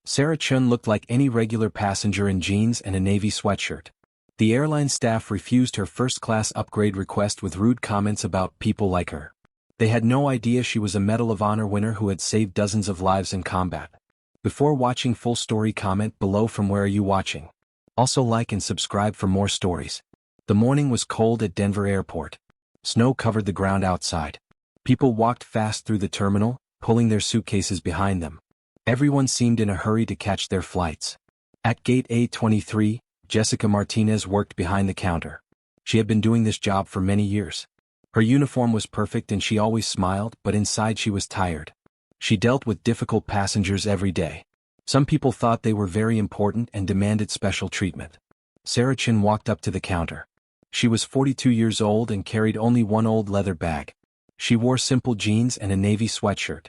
Sarah Chun looked like any regular passenger in jeans and a navy sweatshirt. The airline staff refused her first-class upgrade request with rude comments about people like her. They had no idea she was a Medal of Honor winner who had saved dozens of lives in combat. Before watching full story, comment below from where are you watching. Also like and subscribe for more stories. The morning was cold at Denver Airport. Snow covered the ground outside. People walked fast through the terminal, pulling their suitcases behind them. Everyone seemed in a hurry to catch their flights. At gate A23, Jessica Martinez worked behind the counter. She had been doing this job for many years. Her uniform was perfect and she always smiled, but inside she was tired. She dealt with difficult passengers every day. Some people thought they were very important and demanded special treatment. Sarah Chin walked up to the counter. She was 42 years old and carried only one old leather bag. She wore simple jeans and a navy sweatshirt.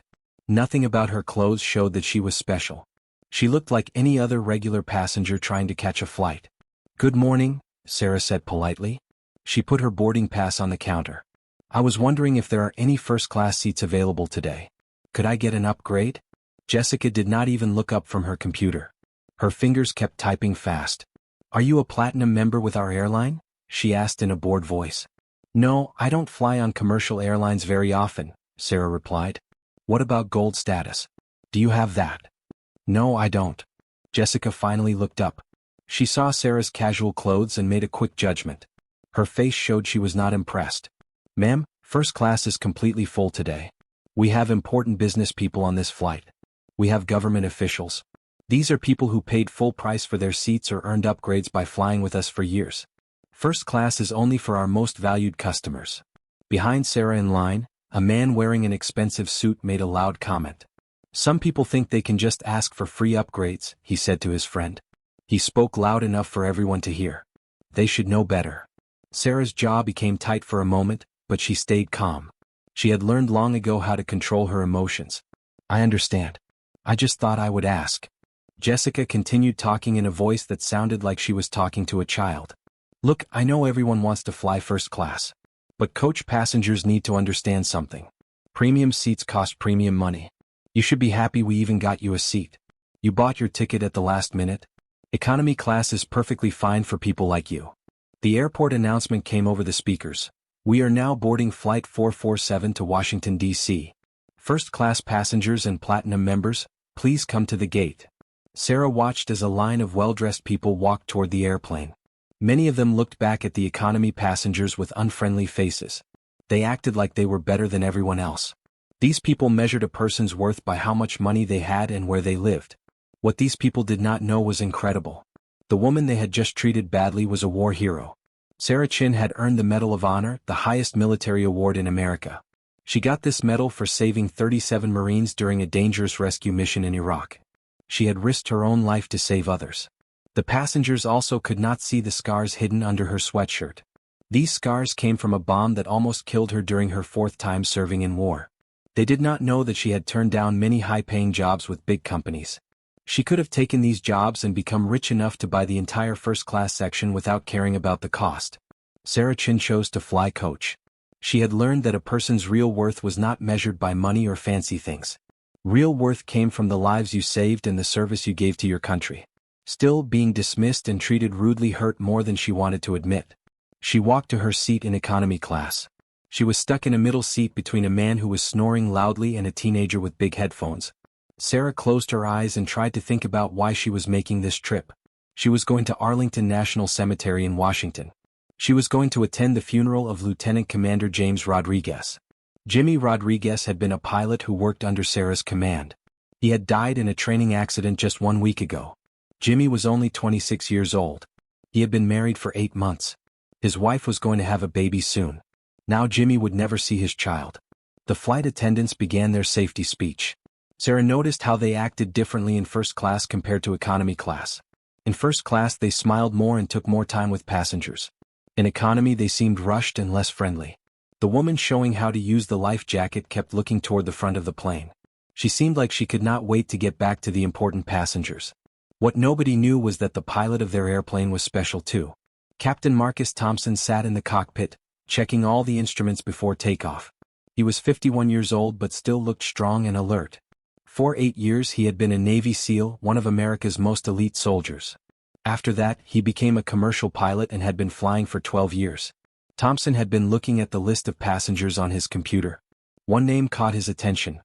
Nothing about her clothes showed that she was special. She looked like any other regular passenger trying to catch a flight. "Good morning," Sarah said politely. She put her boarding pass on the counter. "I was wondering if there are any first-class seats available today. Could I get an upgrade?" Jessica did not even look up from her computer. Her fingers kept typing fast. "Are you a platinum member with our airline?" she asked in a bored voice. "No, I don't fly on commercial airlines very often," Sarah replied. "What about gold status? Do you have that?" "No, I don't." Jessica finally looked up. She saw Sarah's casual clothes and made a quick judgment. Her face showed she was not impressed. "Ma'am, first class is completely full today. We have important business people on this flight. We have government officials. These are people who paid full price for their seats or earned upgrades by flying with us for years. First class is only for our most valued customers." Behind Sarah in line, a man wearing an expensive suit made a loud comment. "Some people think they can just ask for free upgrades," he said to his friend. He spoke loud enough for everyone to hear. They should know better. Sarah's jaw became tight for a moment, but she stayed calm. She had learned long ago how to control her emotions. "I understand. I just thought I would ask." Jessica continued talking in a voice that sounded like she was talking to a child. "Look, I know everyone wants to fly first class. But coach passengers need to understand something. Premium seats cost premium money. You should be happy we even got you a seat. You bought your ticket at the last minute. Economy class is perfectly fine for people like you." The airport announcement came over the speakers. "We are now boarding Flight 447 to Washington, D.C. First-class passengers and platinum members, please come to the gate." Sarah watched as a line of well-dressed people walked toward the airplane. Many of them looked back at the economy passengers with unfriendly faces. They acted like they were better than everyone else. These people measured a person's worth by how much money they had and where they lived. What these people did not know was incredible. The woman they had just treated badly was a war hero. Sarah Chin had earned the Medal of Honor, the highest military award in America. She got this medal for saving 37 Marines during a dangerous rescue mission in Iraq. She had risked her own life to save others. The passengers also could not see the scars hidden under her sweatshirt. These scars came from a bomb that almost killed her during her 4th time serving in war. They did not know that she had turned down many high-paying jobs with big companies. She could have taken these jobs and become rich enough to buy the entire first-class section without caring about the cost. Sarah Chin chose to fly coach. She had learned that a person's real worth was not measured by money or fancy things. Real worth came from the lives you saved and the service you gave to your country. Still, being dismissed and treated rudely hurt more than she wanted to admit. She walked to her seat in economy class. She was stuck in a middle seat between a man who was snoring loudly and a teenager with big headphones. Sarah closed her eyes and tried to think about why she was making this trip. She was going to Arlington National Cemetery in Washington. She was going to attend the funeral of Lieutenant Commander James Rodriguez. Jimmy Rodriguez had been a pilot who worked under Sarah's command. He had died in a training accident just 1 week ago. Jimmy was only 26 years old. He had been married for 8 months. His wife was going to have a baby soon. Now Jimmy would never see his child. The flight attendants began their safety speech. Sarah noticed how they acted differently in first class compared to economy class. In first class they smiled more and took more time with passengers. In economy they seemed rushed and less friendly. The woman showing how to use the life jacket kept looking toward the front of the plane. She seemed like she could not wait to get back to the important passengers. What nobody knew was that the pilot of their airplane was special too. Captain Marcus Thompson sat in the cockpit, checking all the instruments before takeoff. He was 51 years old but still looked strong and alert. For 8 years he had been a Navy SEAL, one of America's most elite soldiers. After that, he became a commercial pilot and had been flying for 12 years. Thompson had been looking at the list of passengers on his computer. One name caught his attention.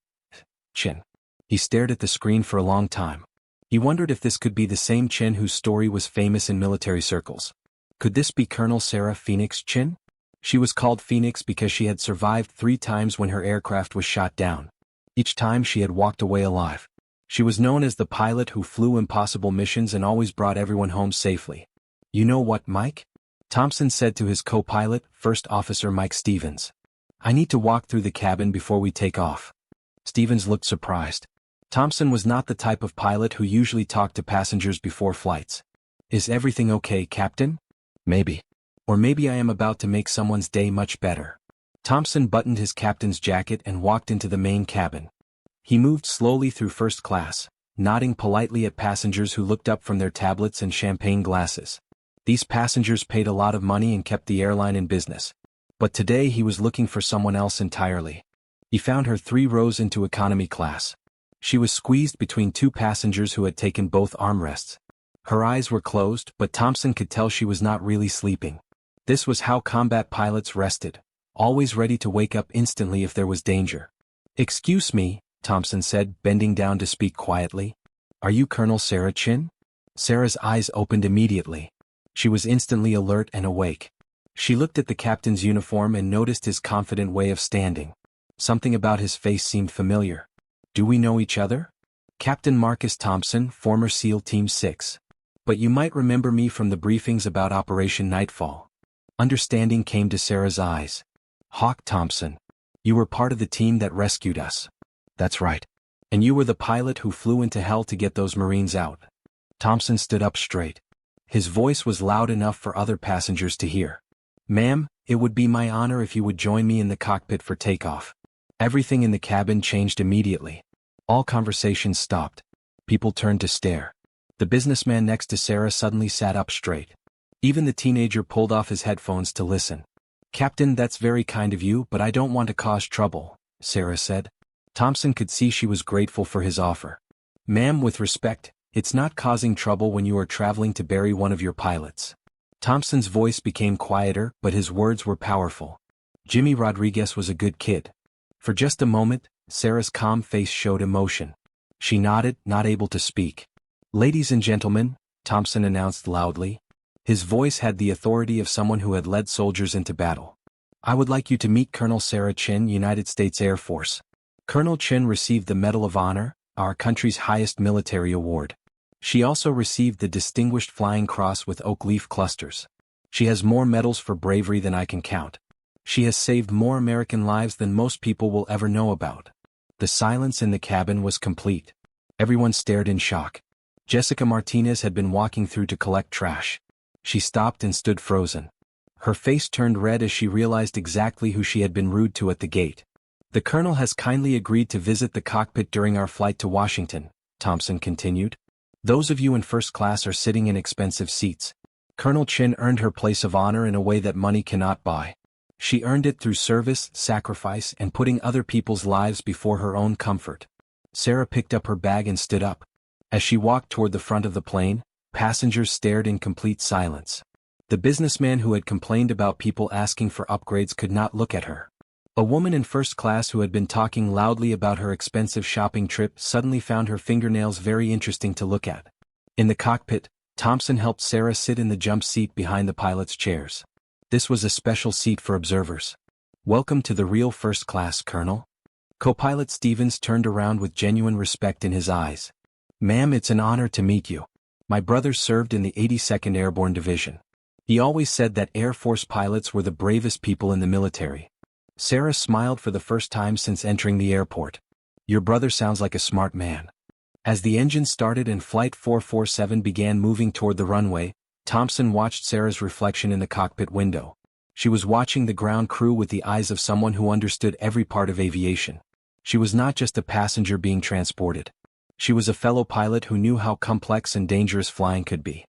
Chin. He stared at the screen for a long time. He wondered if this could be the same Chin whose story was famous in military circles. Could this be Colonel Sarah Phoenix Chin? She was called Phoenix because she had survived 3 times when her aircraft was shot down. Each time she had walked away alive. She was known as the pilot who flew impossible missions and always brought everyone home safely. "You know what, Mike?" Thompson said to his co-pilot, First Officer Mike Stevens. "I need to walk through the cabin before we take off." Stevens looked surprised. Thompson was not the type of pilot who usually talked to passengers before flights. "Is everything okay, Captain?" "Maybe. Or maybe I am about to make someone's day much better." Thompson buttoned his captain's jacket and walked into the main cabin. He moved slowly through first class, nodding politely at passengers who looked up from their tablets and champagne glasses. These passengers paid a lot of money and kept the airline in business. But today he was looking for someone else entirely. He found her 3 rows into economy class. She was squeezed between 2 passengers who had taken both armrests. Her eyes were closed, but Thompson could tell she was not really sleeping. This was how combat pilots rested, always ready to wake up instantly if there was danger. "Excuse me," Thompson said, bending down to speak quietly. "Are you Colonel Sarah Chin?" Sarah's eyes opened immediately. She was instantly alert and awake. She looked at the captain's uniform and noticed his confident way of standing. Something about his face seemed familiar. "Do we know each other?" "Captain Marcus Thompson, former SEAL Team 6. But you might remember me from the briefings about Operation Nightfall." Understanding came to Sarah's eyes. "Hawk Thompson. You were part of the team that rescued us." "That's right. And you were the pilot who flew into hell to get those Marines out." Thompson stood up straight. His voice was loud enough for other passengers to hear. "Ma'am, it would be my honor if you would join me in the cockpit for takeoff." Everything in the cabin changed immediately. All conversations stopped. People turned to stare. The businessman next to Sarah suddenly sat up straight. Even the teenager pulled off his headphones to listen. "Captain, that's very kind of you, but I don't want to cause trouble," Sarah said. Thompson could see she was grateful for his offer. "Ma'am, with respect, it's not causing trouble when you are traveling to bury one of your pilots." Thompson's voice became quieter, but his words were powerful. "Jimmy Rodriguez was a good kid." For just a moment, Sarah's calm face showed emotion. She nodded, not able to speak. "Ladies and gentlemen," Thompson announced loudly. His voice had the authority of someone who had led soldiers into battle. "I would like you to meet Colonel Sarah Chin, United States Air Force." Colonel Chin received the Medal of Honor, our country's highest military award. She also received the Distinguished Flying Cross with oak leaf clusters. She has more medals for bravery than I can count. She has saved more American lives than most people will ever know about. The silence in the cabin was complete. Everyone stared in shock. Jessica Martinez had been walking through to collect trash. She stopped and stood frozen. Her face turned red as she realized exactly who she had been rude to at the gate. "The Colonel has kindly agreed to visit the cockpit during our flight to Washington," Thompson continued. "Those of you in first class are sitting in expensive seats. Colonel Chin earned her place of honor in a way that money cannot buy. She earned it through service, sacrifice, and putting other people's lives before her own comfort." Sarah picked up her bag and stood up. As she walked toward the front of the plane, passengers stared in complete silence. The businessman who had complained about people asking for upgrades could not look at her. A woman in first class who had been talking loudly about her expensive shopping trip suddenly found her fingernails very interesting to look at. In the cockpit, Thompson helped Sarah sit in the jump seat behind the pilot's chairs. This was a special seat for observers. "Welcome to the real first class, Colonel." Co-pilot Stevens turned around with genuine respect in his eyes. "Ma'am, it's an honor to meet you. My brother served in the 82nd Airborne Division. He always said that Air Force pilots were the bravest people in the military." Sarah smiled for the first time since entering the airport. "Your brother sounds like a smart man." As the engine started and Flight 447 began moving toward the runway, Thompson watched Sarah's reflection in the cockpit window. She was watching the ground crew with the eyes of someone who understood every part of aviation. She was not just a passenger being transported. She was a fellow pilot who knew how complex and dangerous flying could be.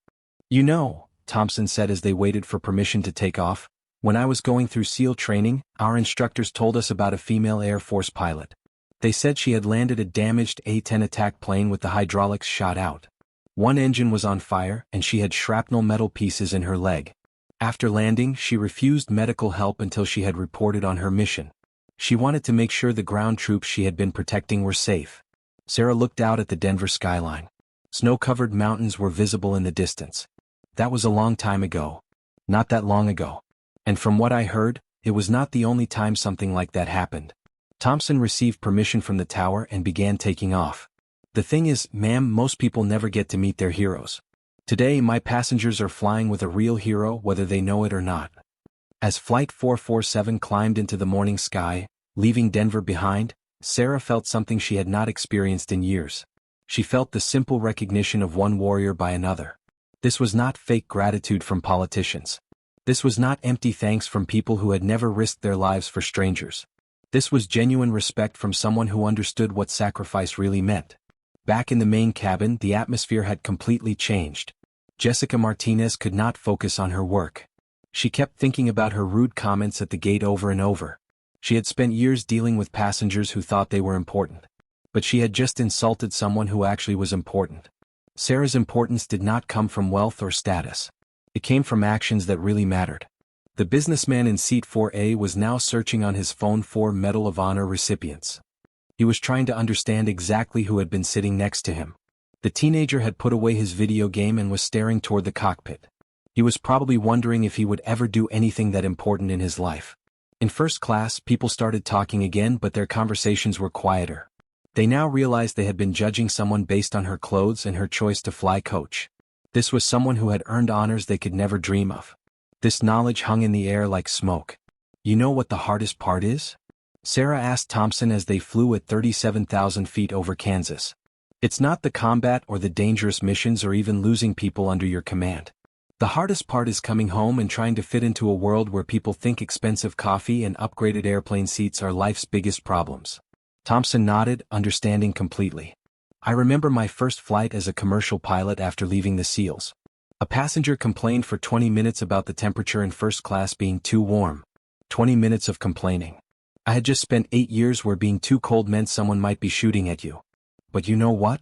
"You know," Thompson said as they waited for permission to take off, "when I was going through SEAL training, our instructors told us about a female Air Force pilot. They said she had landed a damaged A-10 attack plane with the hydraulics shot out. One engine was on fire and she had shrapnel metal pieces in her leg. After landing, she refused medical help until she had reported on her mission. She wanted to make sure the ground troops she had been protecting were safe. Sarah looked out at the Denver skyline. Snow-covered mountains were visible in the distance. That was a long time ago. Not that long ago. And from what I heard, it was not the only time something like that happened. Thompson received permission from the tower and began taking off. The thing is, ma'am, most people never get to meet their heroes. Today my passengers are flying with a real hero whether they know it or not. As Flight 447 climbed into the morning sky, leaving Denver behind, Sarah felt something she had not experienced in years. She felt the simple recognition of one warrior by another. This was not fake gratitude from politicians. This was not empty thanks from people who had never risked their lives for strangers. This was genuine respect from someone who understood what sacrifice really meant. Back in the main cabin, the atmosphere had completely changed. Jessica Martinez could not focus on her work. She kept thinking about her rude comments at the gate over and over. She had spent years dealing with passengers who thought they were important. But she had just insulted someone who actually was important. Sarah's importance did not come from wealth or status. It came from actions that really mattered. The businessman in seat 4A was now searching on his phone for Medal of Honor recipients. He was trying to understand exactly who had been sitting next to him. The teenager had put away his video game and was staring toward the cockpit. He was probably wondering if he would ever do anything that important in his life. In first class, people started talking again, but their conversations were quieter. They now realized they had been judging someone based on her clothes and her choice to fly coach. This was someone who had earned honors they could never dream of. This knowledge hung in the air like smoke. You know what the hardest part is? Sarah asked Thompson as they flew at 37,000 feet over Kansas. It's not the combat or the dangerous missions or even losing people under your command. The hardest part is coming home and trying to fit into a world where people think expensive coffee and upgraded airplane seats are life's biggest problems. Thompson nodded, understanding completely. I remember my first flight as a commercial pilot after leaving the SEALs. A passenger complained for 20 minutes about the temperature in first class being too warm. 20 minutes of complaining. I had just spent 8 years where being too cold meant someone might be shooting at you. But you know what?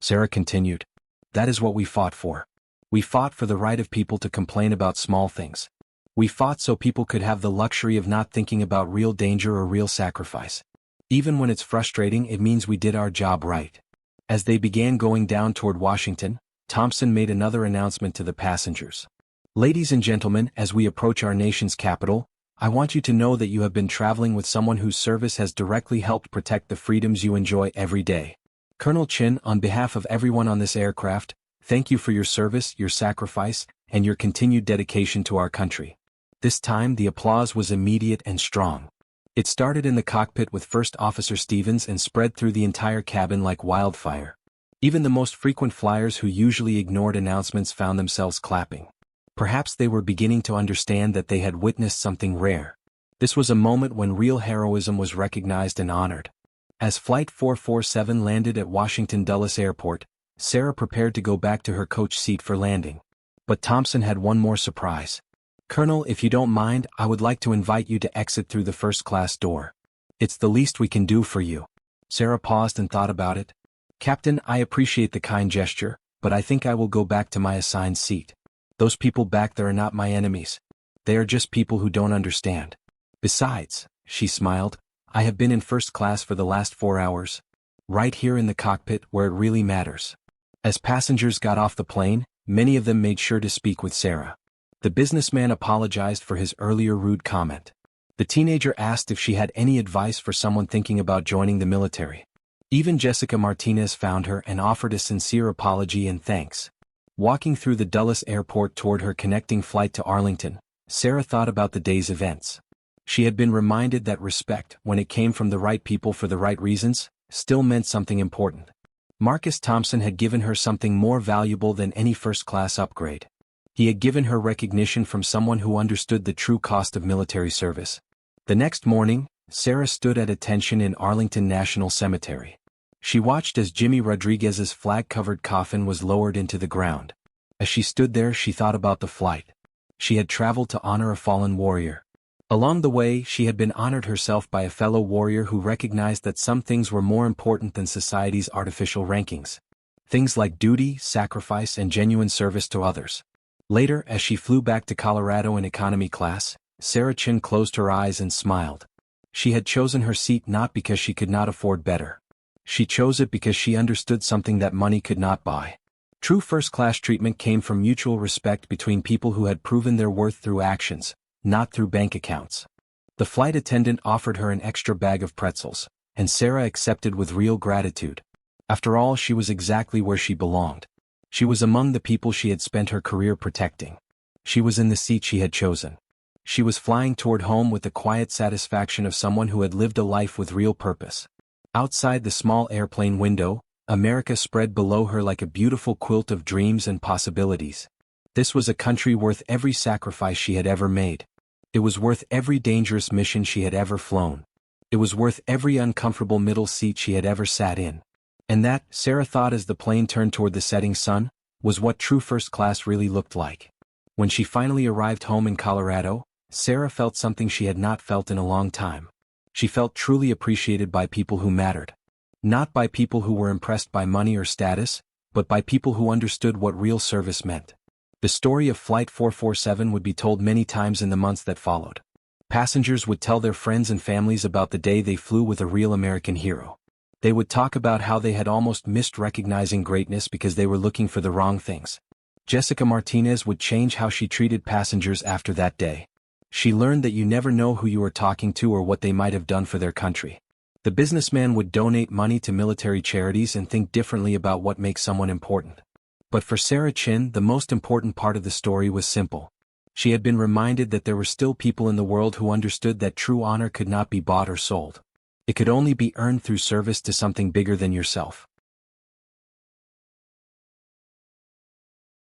Sarah continued. That is what we fought for. We fought for the right of people to complain about small things. We fought so people could have the luxury of not thinking about real danger or real sacrifice. Even when it's frustrating, it means we did our job right. As they began going down toward Washington, Thompson made another announcement to the passengers. Ladies and gentlemen, as we approach our nation's capital, I want you to know that you have been traveling with someone whose service has directly helped protect the freedoms you enjoy every day. Colonel Chin, on behalf of everyone on this aircraft, thank you for your service, your sacrifice, and your continued dedication to our country. This time the applause was immediate and strong. It started in the cockpit with First Officer Stevens and spread through the entire cabin like wildfire. Even the most frequent flyers who usually ignored announcements found themselves clapping. Perhaps they were beginning to understand that they had witnessed something rare. This was a moment when real heroism was recognized and honored. As Flight 447 landed at Washington Dulles Airport, Sarah prepared to go back to her coach seat for landing. But Thompson had one more surprise. Colonel, if you don't mind, I would like to invite you to exit through the first-class door. It's the least we can do for you. Sarah paused and thought about it. Captain, I appreciate the kind gesture, but I think I will go back to my assigned seat. Those people back there are not my enemies. They are just people who don't understand. Besides, she smiled, I have been in first class for the last 4 hours. Right here in the cockpit where it really matters. As passengers got off the plane, many of them made sure to speak with Sarah. The businessman apologized for his earlier rude comment. The teenager asked if she had any advice for someone thinking about joining the military. Even Jessica Martinez found her and offered a sincere apology and thanks. Walking through the Dulles airport toward her connecting flight to Arlington, Sarah thought about the day's events. She had been reminded that respect, when it came from the right people for the right reasons, still meant something important. Marcus Thompson had given her something more valuable than any first-class upgrade. He had given her recognition from someone who understood the true cost of military service. The next morning, Sarah stood at attention in Arlington National Cemetery. She watched as Jimmy Rodriguez's flag-covered coffin was lowered into the ground. As she stood there, she thought about the flight. She had traveled to honor a fallen warrior. Along the way, she had been honored herself by a fellow warrior who recognized that some things were more important than society's artificial rankings. Things like duty, sacrifice, and genuine service to others. Later, as she flew back to Colorado in economy class, Sarah Chin closed her eyes and smiled. She had chosen her seat not because she could not afford better. She chose it because she understood something that money could not buy. True first-class treatment came from mutual respect between people who had proven their worth through actions, not through bank accounts. The flight attendant offered her an extra bag of pretzels, and Sarah accepted with real gratitude. After all, she was exactly where she belonged. She was among the people she had spent her career protecting. She was in the seat she had chosen. She was flying toward home with the quiet satisfaction of someone who had lived a life with real purpose. Outside the small airplane window, America spread below her like a beautiful quilt of dreams and possibilities. This was a country worth every sacrifice she had ever made. It was worth every dangerous mission she had ever flown. It was worth every uncomfortable middle seat she had ever sat in. And that, Sarah thought as the plane turned toward the setting sun, was what true first class really looked like. When she finally arrived home in Colorado, Sarah felt something she had not felt in a long time. She felt truly appreciated by people who mattered. Not by people who were impressed by money or status, but by people who understood what real service meant. The story of Flight 447 would be told many times in the months that followed. Passengers would tell their friends and families about the day they flew with a real American hero. They would talk about how they had almost missed recognizing greatness because they were looking for the wrong things. Jessica Martinez would change how she treated passengers after that day. She learned that you never know who you are talking to or what they might have done for their country. The businessman would donate money to military charities and think differently about what makes someone important. But for Sarah Chin, the most important part of the story was simple. She had been reminded that there were still people in the world who understood that true honor could not be bought or sold. It could only be earned through service to something bigger than yourself.